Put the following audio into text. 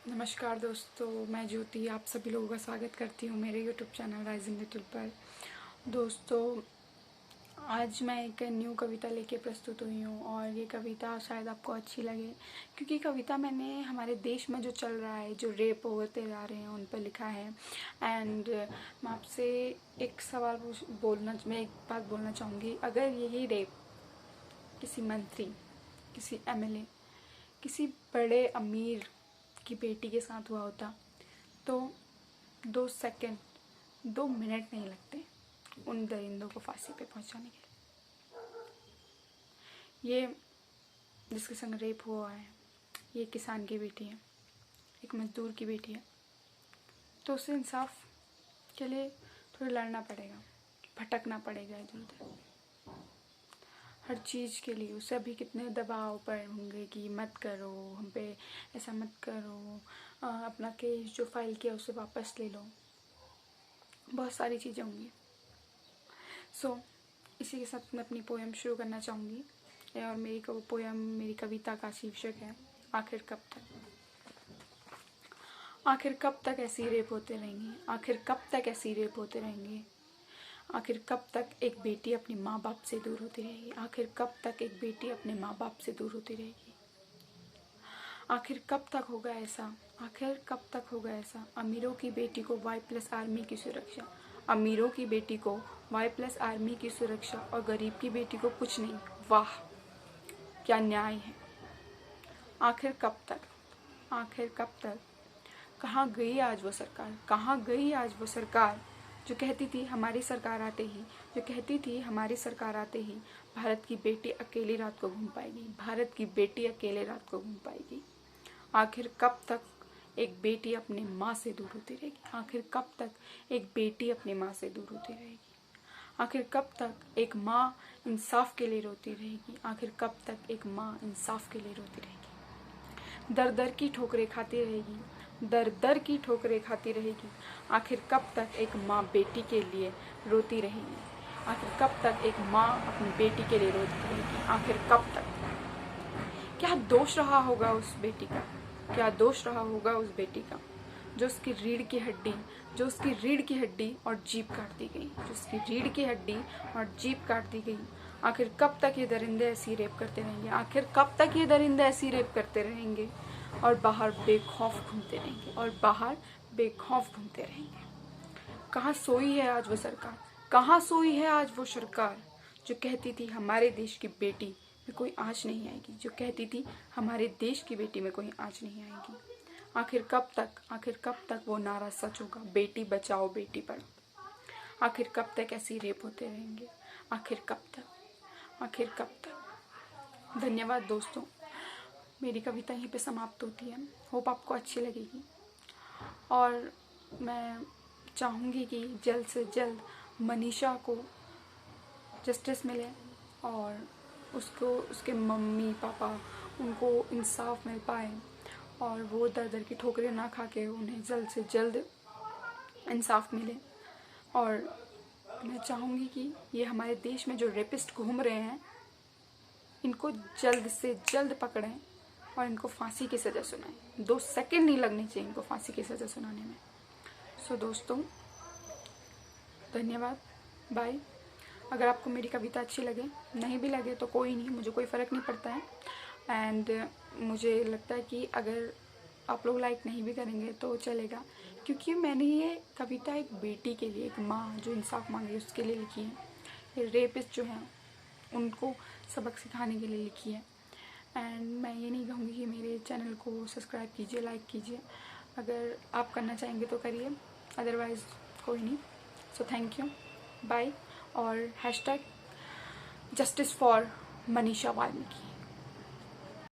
नमस्कार दोस्तों, मैं ज्योति आप सभी लोगों का स्वागत करती हूँ मेरे यूट्यूब चैनल राइजिंग लिटिल पर। दोस्तों, आज मैं एक न्यू कविता लेके प्रस्तुत हुई हूँ और ये कविता शायद आपको अच्छी लगे, क्योंकि कविता मैंने हमारे देश में जो चल रहा है, जो रेप होते जा रहे हैं, उन पर लिखा है। एंड मैं आपसे एक सवाल मैं एक बात बोलना चाहूँगी। अगर यही रेप किसी मंत्री, किसी एमएलए, किसी बड़े अमीर की बेटी के साथ हुआ होता तो 2 सेकंड 2 मिनट नहीं लगते उन दरिंदों को फांसी पे पहुंचाने के लिए। ये जिसके संग रेप हुआ है, ये किसान की बेटी है, एक मजदूर की बेटी है, तो उसे इंसाफ के लिए थोड़ा लड़ना पड़ेगा, भटकना पड़ेगा इधर उधर हर चीज़ के लिए। उसे अभी कितने दबाव पड़े होंगे कि मत करो, हम पे ऐसा मत करो, अपना केस जो फाइल किया उसे वापस ले लो, बहुत सारी चीज़ें होंगी। इसी के साथ मैं अपनी पोएम शुरू करना चाहूँगी। और मेरी कविता का शीर्षक है आखिर कब तक। आखिर कब तक ऐसी रेप होते रहेंगे, आखिर कब तक ऐसी रेप होते रहेंगे, आखिर कब तक एक बेटी अपने माँ बाप से दूर होती रहेगी, आखिर कब तक एक बेटी अपने माँ बाप से दूर होती रहेगी, आखिर कब तक होगा ऐसा, आखिर कब तक होगा ऐसा। अमीरों की बेटी को Y+ आर्मी की सुरक्षा, अमीरों की बेटी को Y+ आर्मी की सुरक्षा और गरीब की बेटी को कुछ नहीं। वाह, क्या न्याय है। आखिर कब तक, आखिर कब तक। कहाँ गई आज वो सरकार, कहाँ गई आज वो सरकार जो कहती थी हमारी सरकार आते ही, जो कहती थी हमारी सरकार आते ही भारत की बेटी अकेली रात को घूम पाएगी, भारत की बेटी अकेले रात को घूम पाएगी। आखिर कब तक एक बेटी अपनी माँ से दूर होती रहेगी, आखिर कब तक एक बेटी अपनी माँ से दूर होती रहेगी, आखिर कब तक एक माँ इंसाफ के लिए रोती रहेगी, आखिर कब तक एक माँ इंसाफ के लिए रोती रहेगी। दर दर की ठोकरें खाती रहेगी, दर दर की ठोकरें खाती रहेगी। आखिर कब तक एक माँ बेटी के लिए रोती रहेगी, आखिर कब तक एक माँ अपनी बेटी के लिए रोती रहेगी, आखिर कब तक। क्या दोष रहा होगा उस बेटी का, क्या दोष रहा होगा उस बेटी का, जो उसकी रीढ़ की हड्डी, जो उसकी रीढ़ की हड्डी और जीभ काट दी गई, जो उसकी रीढ़ की हड्डी और जीभ काट दी गई। आखिर कब तक ये दरिंदे ऐसी रेप करते रहेंगे, आखिर कब तक ये दरिंदे ऐसी रेप करते रहेंगे और बाहर बेखौफ घूमते रहेंगे, और बाहर बेखौफ घूमते रहेंगे। कहाँ सोई है आज वो सरकार, कहाँ सोई है आज वो सरकार जो कहती थी हमारे देश की बेटी में कोई आँच नहीं आएगी, जो कहती थी हमारे देश की बेटी में कोई आँच नहीं आएगी। आखिर कब तक, आखिर कब तक वो नारा सच होगा, बेटी बचाओ बेटी पढ़ाओ। आखिर कब तक ऐसी रेप होते रहेंगे, आखिर कब तक, आखिर कब तक। धन्यवाद दोस्तों, मेरी कविता यहीं पे समाप्त होती है। होप आपको अच्छी लगेगी और मैं चाहूँगी कि जल्द से जल्द मनीषा को जस्टिस मिले और उसको, उसके मम्मी पापा, उनको इंसाफ मिल पाए और वो दर दर की ठोकरें ना खा के उन्हें जल्द से जल्द इंसाफ मिले। और मैं चाहूँगी कि ये हमारे देश में जो रेपिस्ट घूम रहे हैं, इनको जल्द से जल्द पकड़ें और इनको फांसी की सज़ा सुनाएं। 2 सेकंड नहीं लगने चाहिए इनको फांसी की सज़ा सुनाने में। दोस्तों, धन्यवाद, बाय। अगर आपको मेरी कविता अच्छी लगे, नहीं भी लगे तो कोई नहीं, मुझे कोई फ़र्क नहीं पड़ता है। एंड मुझे लगता है कि अगर आप लोग लाइक नहीं भी करेंगे तो चलेगा, क्योंकि मैंने ये कविता एक बेटी के लिए, एक माँ जो इंसाफ मांगे उसके लिए लिखी है। ये रेपिस्ट जो हैं उनको सबक सिखाने के लिए लिखी है। एंड मैं ये नहीं कहूँगी कि मेरे चैनल को सब्सक्राइब कीजिए, लाइक कीजिए। अगर आप करना चाहेंगे तो करिए, अदरवाइज़ कोई नहीं। Thank you, bye. और #जस्टिस फॉर मनीषा वाल्मीकि।